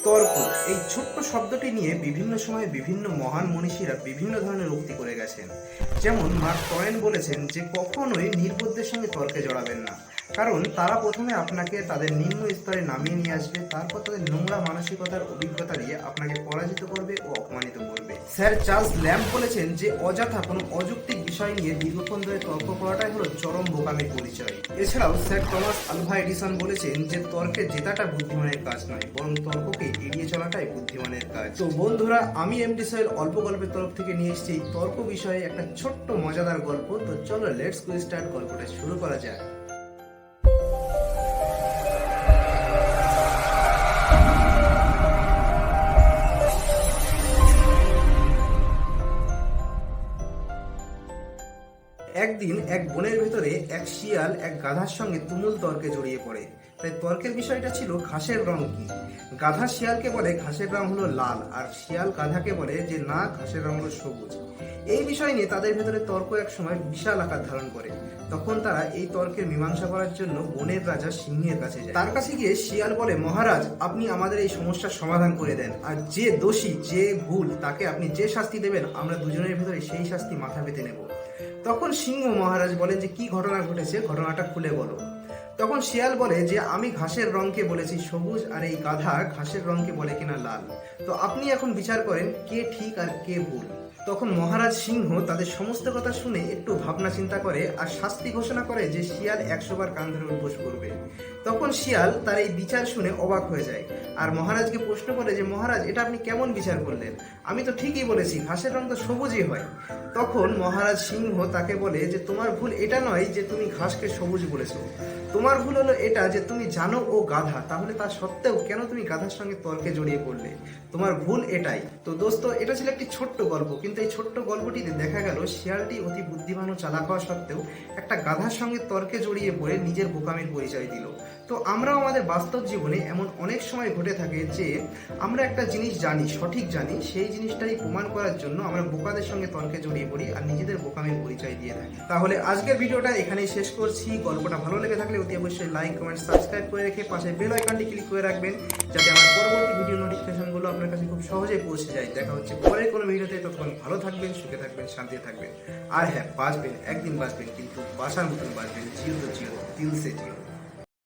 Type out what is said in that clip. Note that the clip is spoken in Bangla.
তর্ক এই ছোট্ট শব্দটি নিয়ে বিভিন্ন সময় বিভিন্ন মহান মনীষীরা বিভিন্ন ধরনের উক্তি করে গেছেন। যেমন মার্ক টওয়েন বলেছেন যে কখনোই নির্বোধদের সঙ্গে তর্কে জড়াবেন না, কারণ তারা প্রথমে আপনাকে তাদের নিম্ন স্তরে নামিয়ে নিয়ে আসবে, তারপর তাদের নোংরা মানসিকতার অভিজ্ঞতা দিয়ে আপনাকে পরাজিত করবে ও অপমানিত করবে। স্যার চার্লস ল্যাম্ব বলেছেন যে অযথা কোনো অযৌক্তিক বিষয় নিয়ে দীর্ঘক্ষণ ধরে তর্ক করাটাই হলো চরম বোকামির পরিচয়। এছাড়াও স্যার টমাস আলভা এডিসন বলেছেন যে তর্কে জেতাটা বুদ্ধিমানের কাজ নয়, বরং তর্ককে এড়িয়ে চলাটাই বুদ্ধিমানের কাজ। তো বন্ধুরা, আমি এমডি সোহেল অল্প গল্পের তরফ থেকে নিয়ে এসেছি এই তর্ক বিষয়ে একটা ছোট্ট মজাদার গল্প। তো চলো লেটস গো স্টার্ট, গল্পটা শুরু করা যায়। একদিন এক বনের ভেতরে এক শিয়াল এক গাধার সঙ্গে তুমুল তর্কে জড়িয়ে পড়ে। তাই তর্কের বিষয়টা ছিল ঘাসের রং কি। গাধা শিয়ালকে বলে ঘাসের রং হলো লাল, আর শিয়াল গাধাকে বলে যে না, ঘাসের রং হলো সবুজ। এই বিষয় নিয়ে তাদের ভেতরে তর্ক এক সময় বিশাল আকার ধারণ করে। তখন তারা এই তর্কের মীমাংসা করার জন্য বনের রাজা সিংহের কাছে যায়। তার কাছে গিয়ে শিয়াল বলে, মহারাজ, আপনি আমাদের এই সমস্যার সমাধান করে দেন, আর যে দোষী, যে ভুল, তাকে আপনি যে শাস্তি দেবেন আমরা দুজনের ভেতরে সেই শাস্তি মাথা পেতে নেব। তখন সিংহ মহারাজ বলেন যে কি ঘটনা ঘটেছে, ঘটনাটা খুলে বলো। তখন শিয়াল বলে যে আমি ঘাসের রংকে বলেছি সবুজ, আর এই গাধা ঘাসের রংকে বলে কিনা লাল। তো আপনি এখন বিচার করেন কে ঠিক আর কে ভুল। তখন মহারাজ সিংহ তাদের সমস্ত কথা শুনে একটু ভাবনা চিন্তা করে আর শাস্তি ঘোষণা করে যে শিয়াল 100 বার কান ধরে উঠবোস করবে। তখন শিয়াল তার এই বিচার শুনে অবাক হয়ে যায় আর মহারাজকে প্রশ্ন করে যে মহারাজ, এটা আপনি কেমন বিচার করলেন? আমি তো ঠিকই বলেছি, ঘাসের রং তো সবুজই হয়। তখন মহারাজ সিংহ তাকে বলে যে তোমার ভুল এটা নয় যে তুমি ঘাসকে সবুজ বলেছো, তোমার ভুল হলো এটা যে তুমি জানো ও গাধা, তাহলে তা সত্ত্বেও কেন তুমি গাধার সঙ্গে তর্কে জড়িয়ে পড়লে? তোমার ভুল এটাই। তো দোস্ত, এটা ছিল একটি ছোট্ট গল্প, কিন্তু এই ছোট্ট গল্পটিতে দেখা গেল শিয়ালটি অতি বুদ্ধিমান ও চালাক হওয়া সত্ত্বেও একটা গাধার সঙ্গে তর্কে জড়িয়ে পড়ে নিজের বোকামির পরিচয় দিল। তো আমরাও আমাদের বাস্তব জীবনে এমন অনেক সময় ঘটে থাকে যে আমরা একটা জিনিস জানি, সঠিক জানি, সেই জিনিসটাই প্রমাণ করার জন্য আমরা বোকাদের সঙ্গে তর্কে জড়িয়ে পড়ি আর নিজেদের বোকামির পরিচয় দিয়ে থাকি। তাহলে আজকের ভিডিওটা এখানেই শেষ করছি। গল্পটা ভালো লেগে থাকলে অতি অবশ্যই লাইক, কমেন্ট, সাবস্ক্রাইব করে রেখে পাশে বেল আইকনটি ক্লিক করে রাখবেন, যাতে আমার পরবর্তী ভিডিও নোটিফিকেশনগুলো আপনার কাছে খুব সহজেই পৌঁছে যায়। দেখা হচ্ছে পরের কোনো ভিডিওতে। ততক্ষণ ভালো থাকবেন, সুখে থাকবেন, শান্তিতে থাকবেন। আর হ্যাঁ, বাঁচবেন, একদিন বাঁচবেন, কিন্তু বাঁচার মতন বাঁচবেন। জিও তো জিও, দিল সে জিও।